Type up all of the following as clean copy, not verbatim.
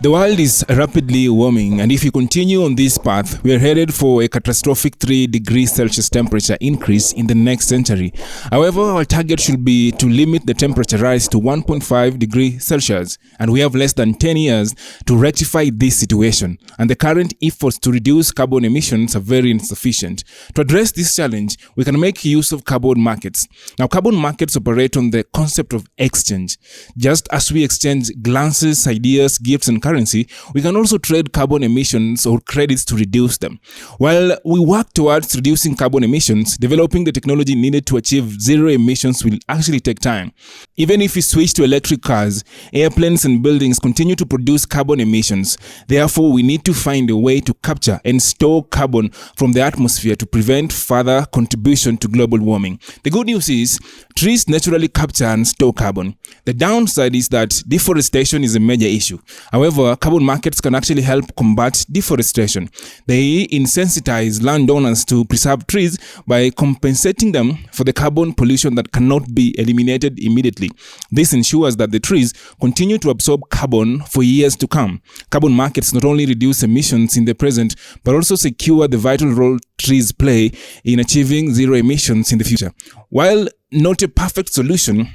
The world is rapidly warming, and if we continue on this path, we are headed for a catastrophic 3 degrees Celsius temperature increase in the next century. However, our target should be to limit the temperature rise to 1.5 degrees Celsius, and we have less than 10 years to rectify this situation, and the current efforts to reduce carbon emissions are very insufficient. To address this challenge, we can make use of carbon markets. Now, carbon markets operate on the concept of exchange. Just as we exchange glances, ideas, gifts, and currency, we can also trade carbon emissions or credits to reduce them. While we work towards reducing carbon emissions, developing the technology needed to achieve zero emissions will actually take time. Even if we switch to electric cars, airplanes and buildings continue to produce carbon emissions. Therefore, we need to find a way to capture and store carbon from the atmosphere to prevent further contribution to global warming. The good news is, trees naturally capture and store carbon. The downside is that deforestation is a major issue. However, carbon markets can actually help combat deforestation. They insensitize landowners to preserve trees by compensating them for the carbon pollution that cannot be eliminated immediately. This ensures that the trees continue to absorb carbon for years to come. Carbon markets not only reduce emissions in the present, but also secure the vital role trees play in achieving zero emissions in the future. While not a perfect solution,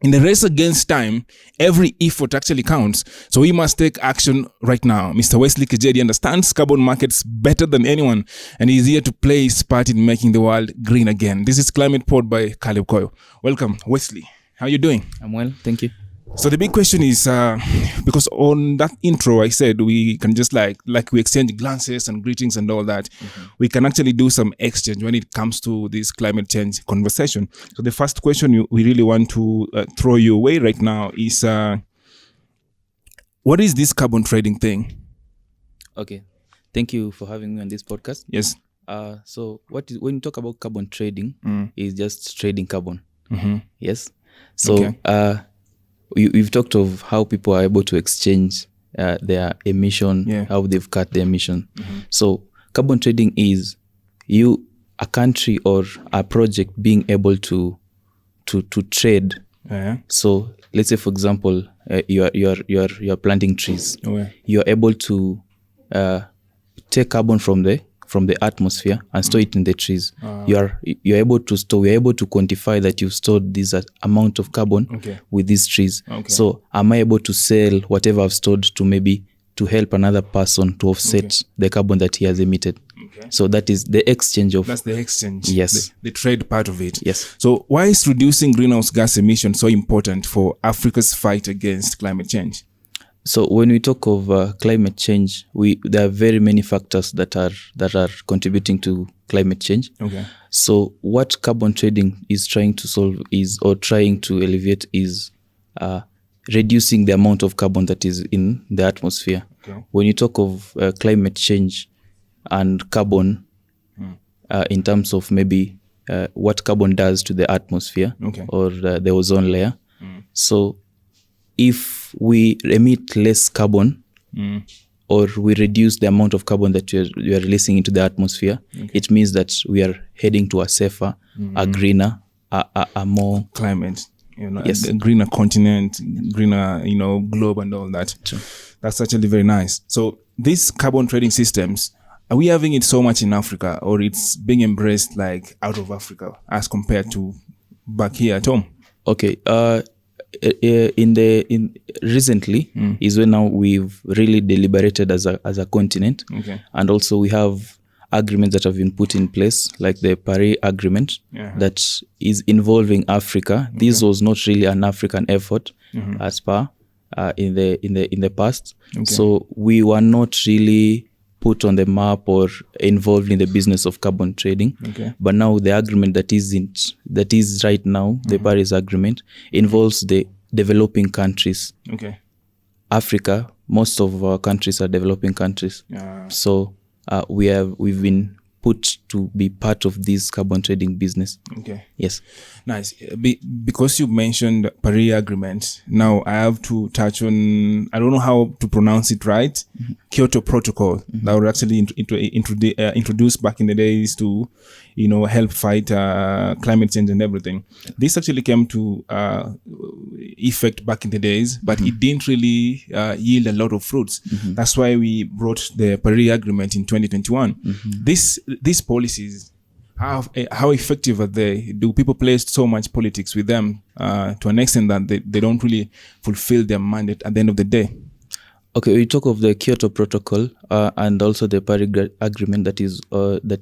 in the race against time, every effort actually counts. So we must take action right now. Mr. Wesley Kijedi understands carbon markets better than anyone, and he's here to play his part in making the world green again. This is Climate Pod by Caleb Koyo. Welcome, Wesley. How are you doing? I'm well, thank you. So the big question is, because on that intro I said we can just like we exchange glances and greetings and all that, we can actually do some exchange when it comes to this climate change conversation. So the first question we really want to throw you away right now is, what is this carbon trading thing? Okay, thank you for having me on this podcast. Yes. So when you talk about carbon trading, is just trading carbon. Yes. So Okay. We've talked of how people are able to exchange their emission, how they've cut their emission. So carbon trading is a country or a project being able to trade. So let's say, for example, you're planting trees. You're able to take carbon from the atmosphere and store it in the trees. We're able to quantify that you've stored this amount of carbon with these trees. So am I able to sell whatever I've stored to help another person to offset the carbon that he has emitted? So that is the exchange of... That's the exchange. Yes. The trade part of it. Yes. So why is reducing greenhouse gas emissions so important for Africa's fight against climate change? So when we talk of climate change, there are very many factors that are contributing to climate change. So what carbon trading is trying to solve trying to alleviate is reducing the amount of carbon that is in the atmosphere. When you talk of climate change and carbon, in terms of maybe what carbon does to the atmosphere or the ozone layer. So if we emit less carbon or we reduce the amount of carbon that we are releasing into the atmosphere, it means that we are heading to a safer, a greener, a more... climate, a greener continent, greener, globe and all that. True. That's actually very nice. So these carbon trading systems, are we having it so much in Africa, or it's being embraced like out of Africa as compared to back here at home? Okay. Recently is when now we've really deliberated as a continent, and also we have agreements that have been put in place, like the Paris Agreement, that is involving Africa. This was not really an African effort as per in the past. So we were not really put on the map or involved in the business of carbon trading. But now the agreement that is right now, the Paris Agreement, involves the developing countries. Africa, most of our countries are developing countries. So we've been put to be part of this carbon trading business. Yes. Nice. Because you mentioned Paris Agreement, now I have to touch on, I don't know how to pronounce it right, Kyoto Protocol that were actually introduced back in the days to, help fight climate change and everything. This actually came to effect back in the days, but it didn't really yield a lot of fruits. That's why we brought the Paris Agreement in 2021. These policies, how effective are they? Do people place so much politics with them to an extent that they don't really fulfill their mandate at the end of the day? Okay, we talk of the Kyoto Protocol and also the Paris Agreement that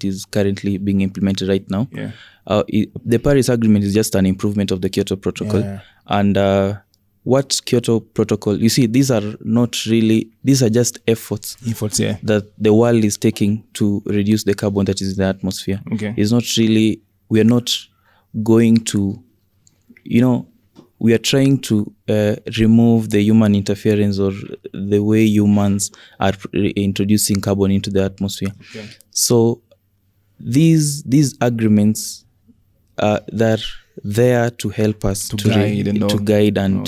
is currently being implemented right now. Yeah. The Paris Agreement is just an improvement of the Kyoto Protocol. Yeah. And what Kyoto Protocol, you see, these are just efforts Yeah. that the world is taking to reduce the carbon that is in the atmosphere. Okay. It's not really, we are not going to, we are trying to remove the human interference or the way humans are introducing carbon into the atmosphere. Okay. So these agreements they're there to help us to guide and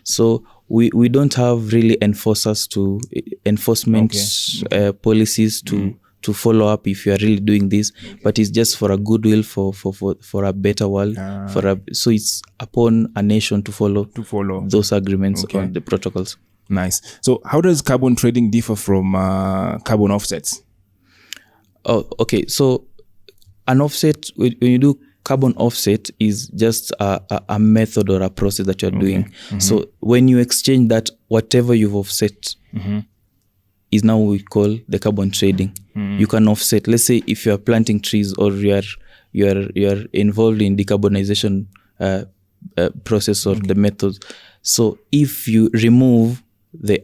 so we don't have really enforcement policies to follow up if you are really doing this, but it's just for a goodwill for a better world. So it's upon a nation to follow those agreements on the protocols. Nice. So how does carbon trading differ from carbon offsets? Oh, okay. So an offset, when you do carbon offset, is just a method or a process that you're doing. So when you exchange that, whatever you've offset is now what we call the carbon trading. You can offset. Let's say if you are planting trees or you're involved in decarbonization process or the methods. So if you remove the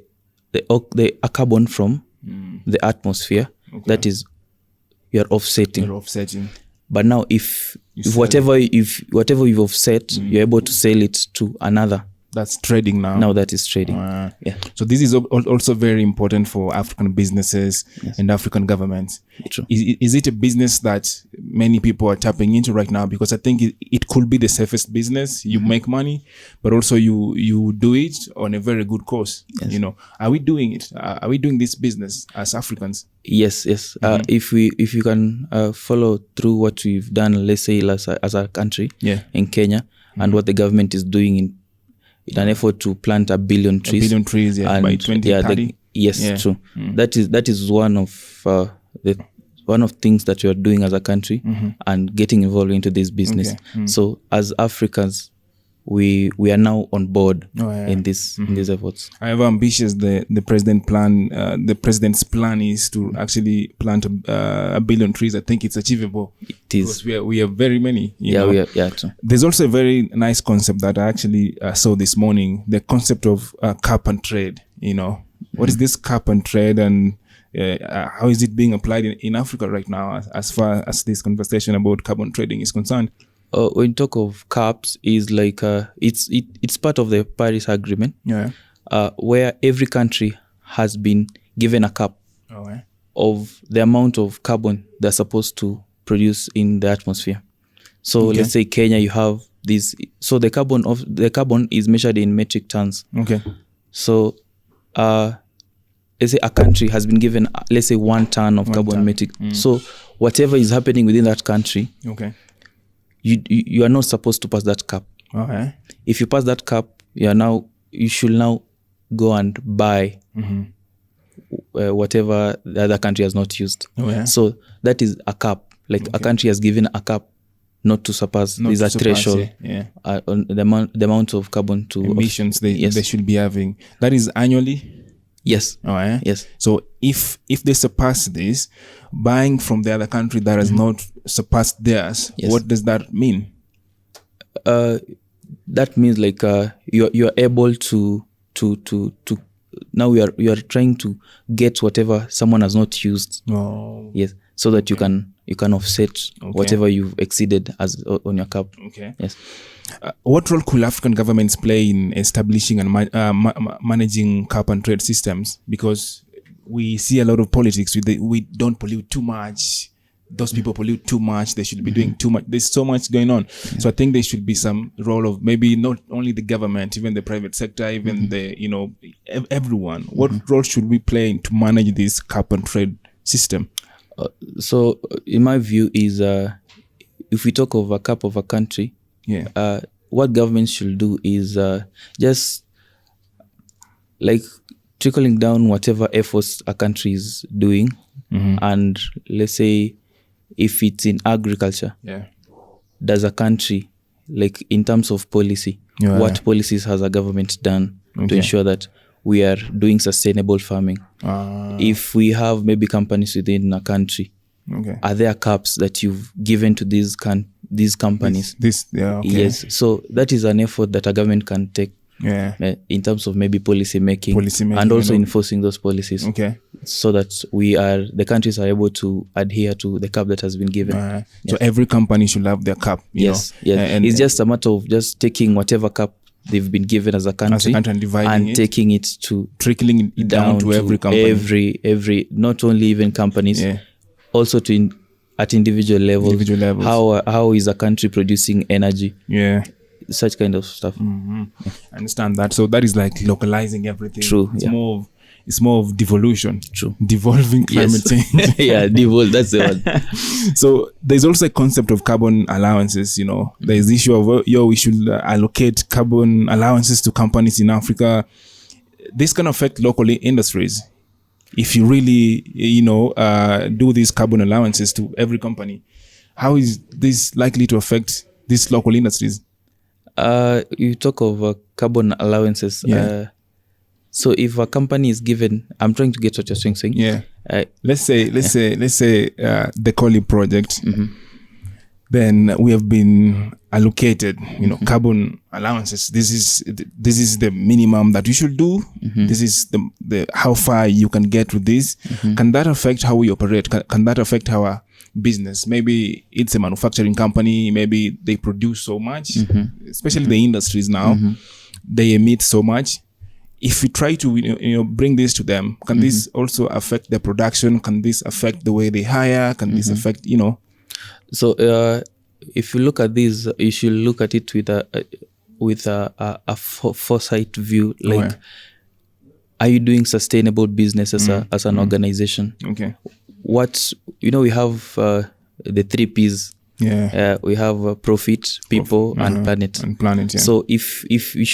carbon from the atmosphere, that is you're offsetting. But now if whatever you've offset, you're able to sell it to another. That's trading now. Now that is trading. Yeah. So this is also very important for African businesses and African governments. True. Is it a business that many people are tapping into right now? Because I think it could be the safest business. You make money, but also you do it on a very good cause. Yes. Are we doing it? Are we doing this business as Africans? Yes. If you can follow through what we've done, let's say as a country in Kenya, and what the government is doing in an effort to plant 1 billion trees. 1 billion trees, and by 2030. True. That is one of things that we are doing as a country and getting involved into this business. So as Africans, we are now on board in these efforts. However ambitious the president's plan is to actually plant 1 billion trees, I think it's achievable. It is. Because we have very many. True. There's also a very nice concept that I actually saw this morning, the concept of cap and trade. What is this cap and trade, and how is it being applied in Africa right now as far as this conversation about carbon trading is concerned? When you talk of caps, is like it's part of the Paris Agreement, where every country has been given a cap of the amount of carbon they're supposed to produce in the atmosphere. So let's say Kenya, you have this. So the carbon is measured in metric tons. Okay. So let's say a country has been given, let's say 1 ton of carbon metric. So whatever is happening within that country, you are not supposed to pass that cap. Okay. If you pass that cap, you should now go and buy whatever the other country has not used. So that is a cap. Like a country has given a cap not to surpass. There's a threshold on the amount of carbon to emissions they should be having. That is annually. Yes. Yes. So if they surpass this, buying from the other country that has not surpassed theirs, what does that mean? That means like you're able to now you are trying to get whatever someone has not used. Yes. So that you can offset whatever you've exceeded as on your cap. Okay. Yes. What role could African governments play in establishing and managing cap and trade systems? Because we see a lot of politics. We don't pollute too much. those people pollute too much. They should be doing too much. There's so much going on. So I think there should be some role of maybe not only the government, even the private sector, even the, you know, everyone. What role should we play to manage this cap and trade system? So in my view is, if we talk of a cap of a country, what government should do is just like trickling down whatever efforts a country is doing. And let's say if it's in agriculture, does a country, like in terms of policy, what policies has a government done to ensure that we are doing sustainable farming? If we have maybe companies within a country, are there caps that you've given to these companies? Yes. So that is an effort that a government can take in terms of maybe policy making and also enforcing those policies. So that the countries are able to adhere to the cap that has been given. So every company should have their cap. Yes. And it's just a matter of just taking whatever cap they've been given as a country and dividing and taking it to trickling it down to every company. Every not only even companies, also to at individual levels. How is a country producing energy? Such kind of stuff. I understand that. So that is like localizing everything. True. It's more of devolution. True. Devolving climate change. Devolve. That's the one. So there's also a concept of carbon allowances. You know, there's the issue of we should allocate carbon allowances to companies in Africa. This can affect local industries. If you really, do these carbon allowances to every company, how is this likely to affect these local industries? You talk of carbon allowances. So if a company is given, I'm trying to get what you're saying. Let's say the Collie project. Then we have been allocated, carbon allowances. This is the minimum that you should do. This is the how far you can get with this. Can that affect how we operate? Can that affect our business? Maybe it's a manufacturing company. Maybe they produce so much, especially the industries now. They emit so much. If we try to bring this to them, can this also affect their production? Can this affect the way they hire? Can this affect So if you look at this, you should look at it with a foresight view. Like, are you doing sustainable business as an organization? What we have the 3 P's. We have profit, people, and planet. So if you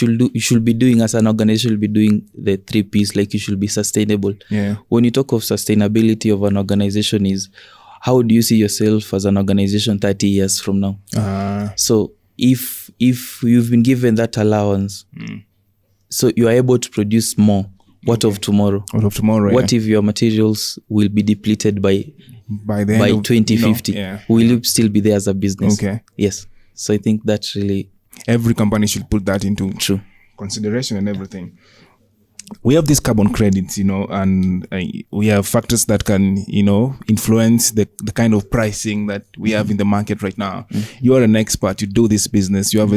should be doing as an organization, you should be doing the 3 P's. Like, you should be sustainable. When you talk of sustainability of an organization, is how do you see yourself as an organization 30 years from now? So if you've been given that allowance, so you are able to produce more. What of tomorrow? What if your materials will be depleted by 2050? Will you still be there as a business? Yes. So I think that's really... Every company should put that into consideration and everything. We have these carbon credits, and we have factors that can, influence the kind of pricing that we have in the market right now. You are an expert. You do this business. You have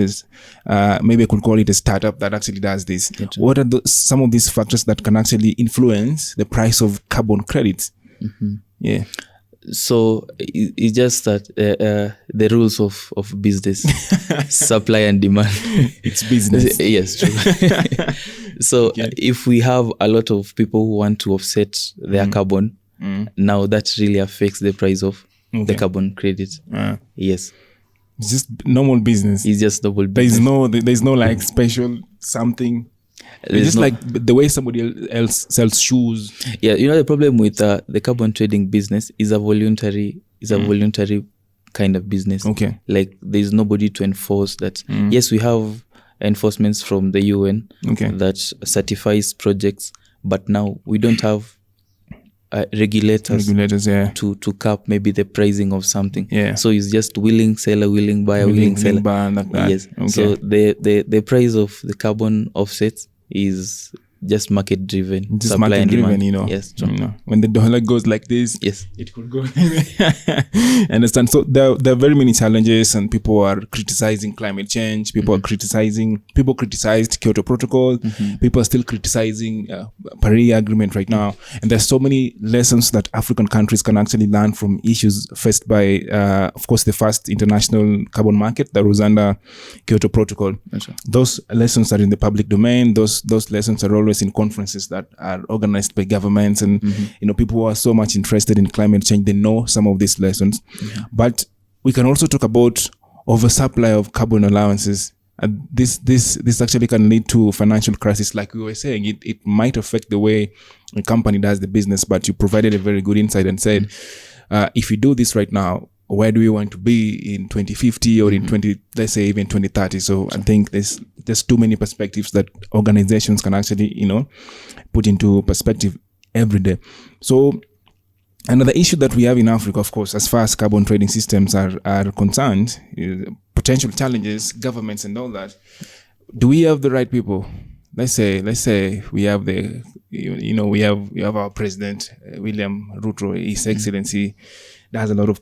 maybe I could call it a startup that actually does this. What are some of these factors that can actually influence the price of carbon credits? So it's just that the rules of business, supply and demand. It's business. Yes, true. So if we have a lot of people who want to offset their carbon, now that really affects the price of the carbon credit. Yes. It's just normal business. It's just normal business. There's no like special something. It's just like the way somebody else sells shoes. The problem with the carbon trading business is a voluntary kind of business. Like, there's nobody to enforce that. Yes, we have enforcements from the UN that certifies projects, but now we don't have regulators to cap maybe the pricing of something. So it's just willing seller, willing buyer, willing seller. Like that. Yes. So the price of the carbon offsets is just market driven, just supply market and driven, demand. Yes, true. When the dollar goes like this, Yes, it could go. Understand? So there are very many challenges, and people are criticizing climate change. People criticized Kyoto Protocol. People are still criticizing Paris Agreement right now. And there's so many lessons that African countries can actually learn from issues faced by, of course, the first international carbon market that was under Kyoto Protocol. Right. Those lessons are in the public domain. Those lessons are always in conferences that are organized by governments, and people who are so much interested in climate change, they know some of these lessons. But we can also talk about oversupply of carbon allowances. And this actually can lead to financial crisis. Like we were saying, it might affect the way a company does the business. But you provided a very good insight and said, if you do this right now, where do we want to be in 2050 or in let's say even 2030? So I think there's too many perspectives that organizations can actually, put into perspective every day. So another issue that we have in Africa, of course, as far as carbon trading systems are concerned, potential challenges, governments and all that. Do we have the right people? Let's say we have we have our president, William Ruto, His Excellency. There's a lot of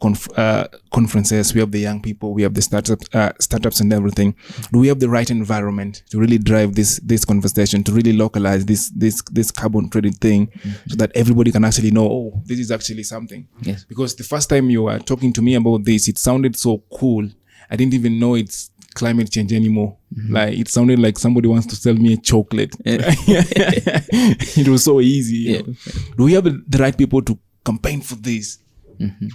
conferences. We have the young people, we have the startups and everything. Do we have the right environment to really drive this conversation, to really localize this carbon trading thing, so that everybody can actually know, oh, this is actually something? Yes. Because the first time you were talking to me about this, it sounded so cool. I didn't even know it's climate change anymore. Like it sounded like somebody wants to sell me a chocolate. It was so easy. Do we have the right people to campaign for this?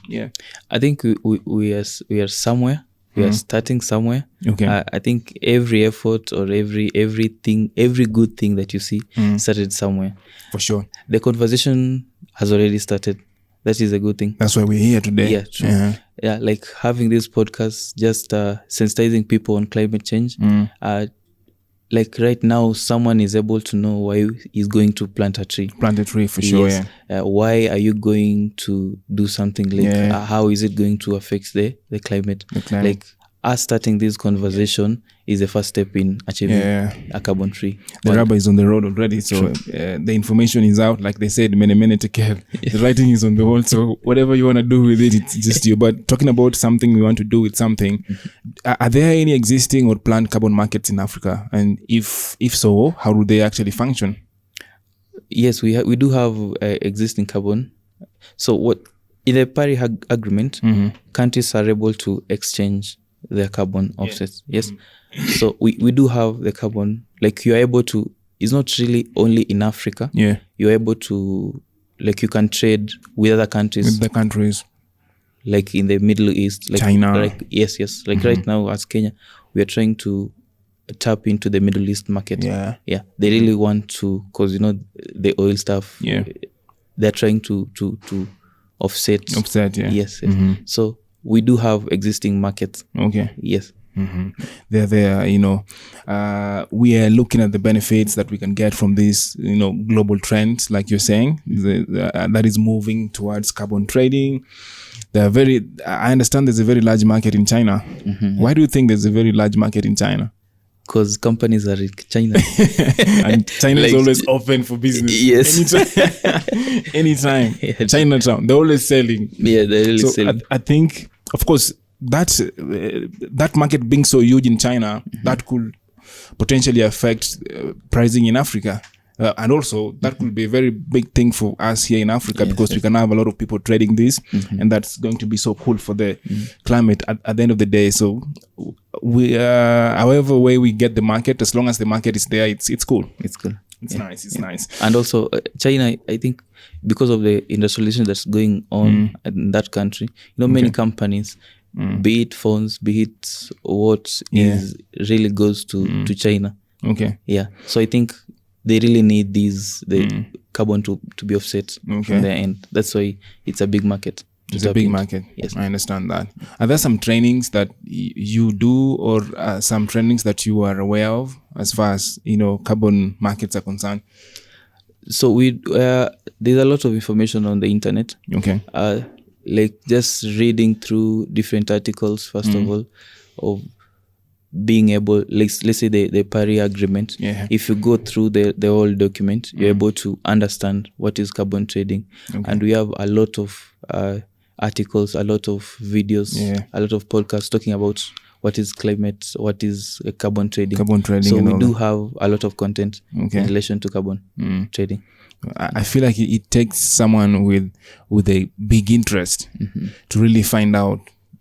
Yeah, I think we are somewhere. We are starting somewhere. Okay. I think every effort or every good thing that you see started somewhere. For sure. The conversation has already started. That is a good thing. That's why we're here today. Yeah, true. Yeah, like having this podcast, just sensitizing people on climate change. Like right now, someone is able to know why he's going to plant a tree. Plant a tree, for sure. Yes. Why are you going to do something like how is it going to affect the climate? Like us starting this conversation is the first step in achieving a carbon free. The rubber is on the road already, so the information is out. Like they said, many to care. The writing is on the wall, so whatever you want to do with it, it's just you. But talking about something we want to do with something, are there any existing or planned carbon markets in Africa? And if so, how do they actually function? Yes, we do have existing carbon. So what in the Paris Agreement, countries are able to exchange their carbon offsets. Yes. So we do have the carbon, like you're able to, it's not really only in Africa. Yeah. You're able to, like you can trade with other countries. With the countries. Like in the Middle East. Like China. Like, yes. Like right now as Kenya, we are trying to tap into the Middle East market. Yeah. Yeah. They really want to, because the oil stuff. Yeah. They're trying to offset. Offset, yeah. Yes. So we do have existing markets. Okay. Yes. They're there, we are looking at the benefits that we can get from this, global trend, like you're saying, that is moving towards carbon trading. I understand there's a very large market in China. Why do you think there's a very large market in China? Because companies are in China. And China is always open for business. Yes. Anytime. Chinatown. They're always selling. Yeah, they're really selling. I think, of course, that market being so huge in China, that could potentially affect pricing in Africa. And also, that could be a very big thing for us here in Africa, because we can have a lot of people trading this, and that's going to be so cool for the climate at the end of the day. So, however way we get the market, as long as the market is there, it's cool. It's cool. It's nice. It's nice. And also, China, I think, because of the industrialization that's going on in that country, many companies, be it phones, be it what is really goes to China. Okay. Yeah. So I think they really need the carbon to be offset from their end. That's why it's a big market. It's a big market. Yes. I understand that. Are there some trainings that you do, or some trainings that you are aware of as far as, carbon markets are concerned? So there's a lot of information on the internet. Okay. Like just reading through different articles, first of all, of being able, let's say the Paris Agreement. If you go through the whole document, you're able to understand what is carbon trading. And we have a lot of articles, a lot of videos, a lot of podcasts talking about what is climate, what is carbon trading. So we do have a lot of content in relation to carbon trading. I feel like it takes someone with a big interest to really find out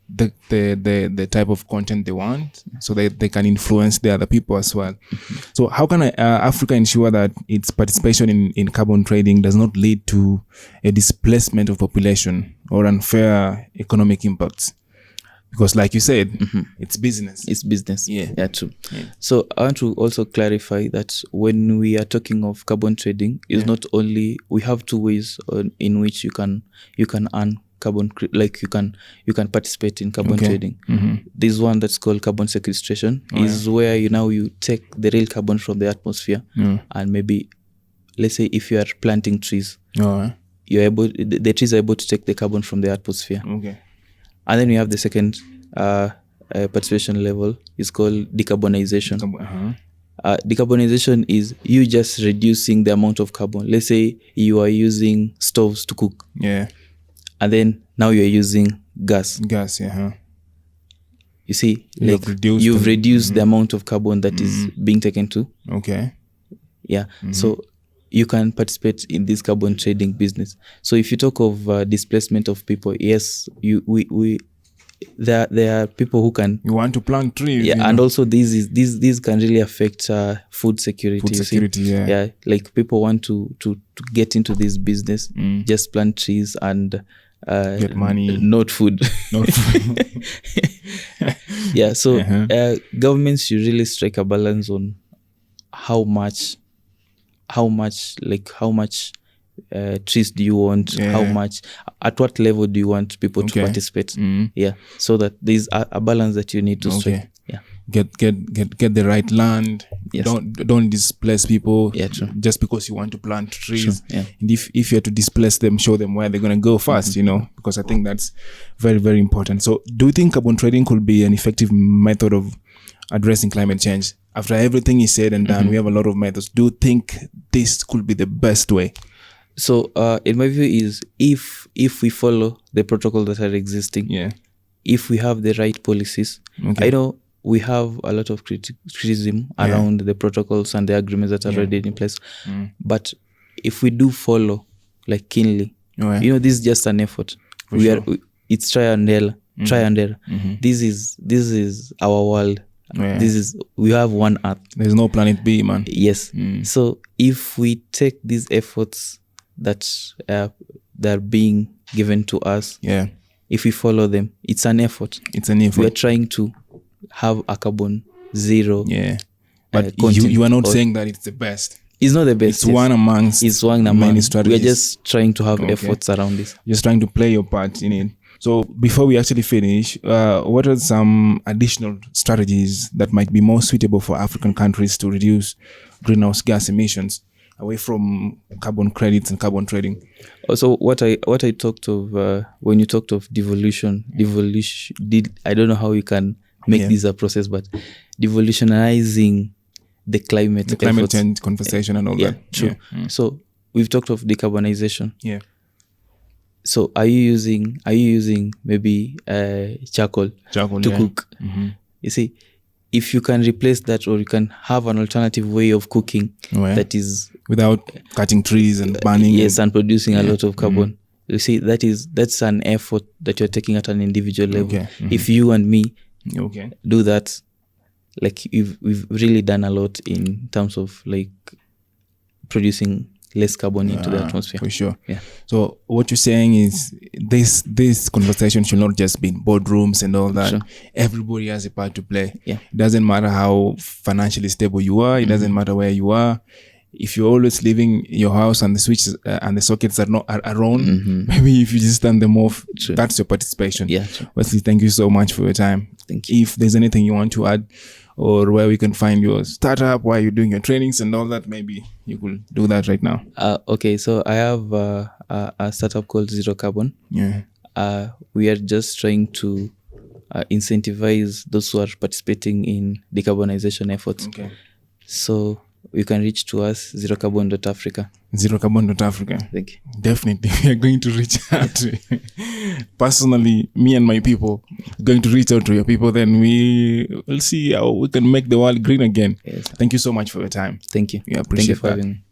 the type of content they want, so that they can influence the other people as well. So how can Africa ensure that its participation in carbon trading does not lead to a displacement of population or unfair economic impacts? Because like you said, it's business. It's business. Yeah, true. So I want to also clarify that when we are talking of carbon trading, it's not only, we have two ways in which you can earn carbon, like you can participate in carbon trading. This one that's called carbon sequestration is where you take the real carbon from the atmosphere, and maybe, let's say if you are planting trees, you're able, the trees are able to take the carbon from the atmosphere. And then we have the second participation level, is called decarbonization. Decarbonization is you just reducing the amount of carbon. Let's say you are using stoves to cook. And then now you're using gas. You see, you've reduced the amount of carbon that is being taken to. So you can participate in this carbon trading business. So if you talk of displacement of people, yes, there are people who can. You want to plant trees. And also these can really affect food security. Like people want to get into this business, just plant trees and get money, not food. So governments should really strike a balance on how much trees do you want, how much, at what level do you want people to participate. So that there's a balance that you need to strike. Get the right land. Don't displace people just because you want to plant trees. And if you have to displace them, show them where they're going to go first, because I think that's very, very important. So do you think carbon trading could be an effective method of addressing climate change? After everything is said and done, we have a lot of methods. Do you think this could be the best way? So in my view is, if we follow the protocol that are existing, if we have the right policies, I know we have a lot of criticism around the protocols and the agreements that are already in place. But if we do follow like keenly, this is just an effort. It's try and error. This is our world. We have one earth. There's no planet B, man. Yes. So if we take these efforts that are being given to us, if we follow them, it's an effort. We're trying to have a carbon zero. But you are not saying that it's the best. It's not the best. It's one amongst many strategies. We're just trying to have efforts around this. Just trying to play your part in it. So before we actually finish, what are some additional strategies that might be more suitable for African countries to reduce greenhouse gas emissions away from carbon credits and carbon trading? Also, what I talked of when you talked of devolution, I don't know how you can make this a process, but devolutionizing the climate change conversation and all that. True. So we've talked of decarbonization. So are you using maybe charcoal to cook? You see, if you can replace that, or you can have an alternative way of cooking that is without cutting trees and burning and producing a lot of carbon. You see, that's an effort that you're taking at an individual level. If you and me do that, like we've really done a lot in terms of like producing less carbon into the atmosphere. For sure. So what you're saying is this conversation should not just be in boardrooms and all that. Everybody has a part to play. It doesn't matter how financially stable you are. It doesn't matter where you are. If you're always leaving your house and the switches and the sockets are on, maybe if you just turn them off, that's your participation. Wesley, thank you so much for your time. Thank you. If there's anything you want to add, or where we can find your startup, where you're doing your trainings and all that, maybe you could do that right now. Okay, so I have a startup called Zero Carbon. We are just trying to incentivize those who are participating in decarbonization efforts. Okay. So you can reach to us, zerocarbon.africa. Zerocarbon.africa. Thank you. Definitely, we are going to reach out. Personally, me and my people going to reach out to your people. Then we will see how we can make the world green again. Yes. Thank you so much for your time. Thank you. We appreciate Thank you for that. having me.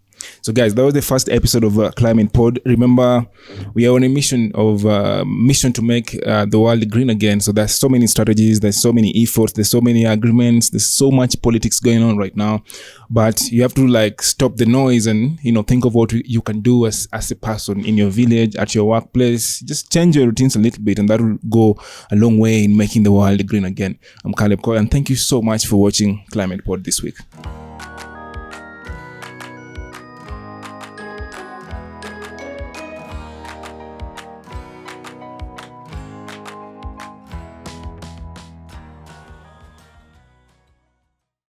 So guys, that was the first episode of Climate Pod. Remember, we are on a mission to make the world green again. So there's so many strategies, there's so many efforts, there's so many agreements, there's so much politics going on right now. But you have to like stop the noise and think of what you can do as a person in your village, at your workplace. Just change your routines a little bit, and that will go a long way in making the world green again. I'm Caleb Coy, and thank you so much for watching Climate Pod this week.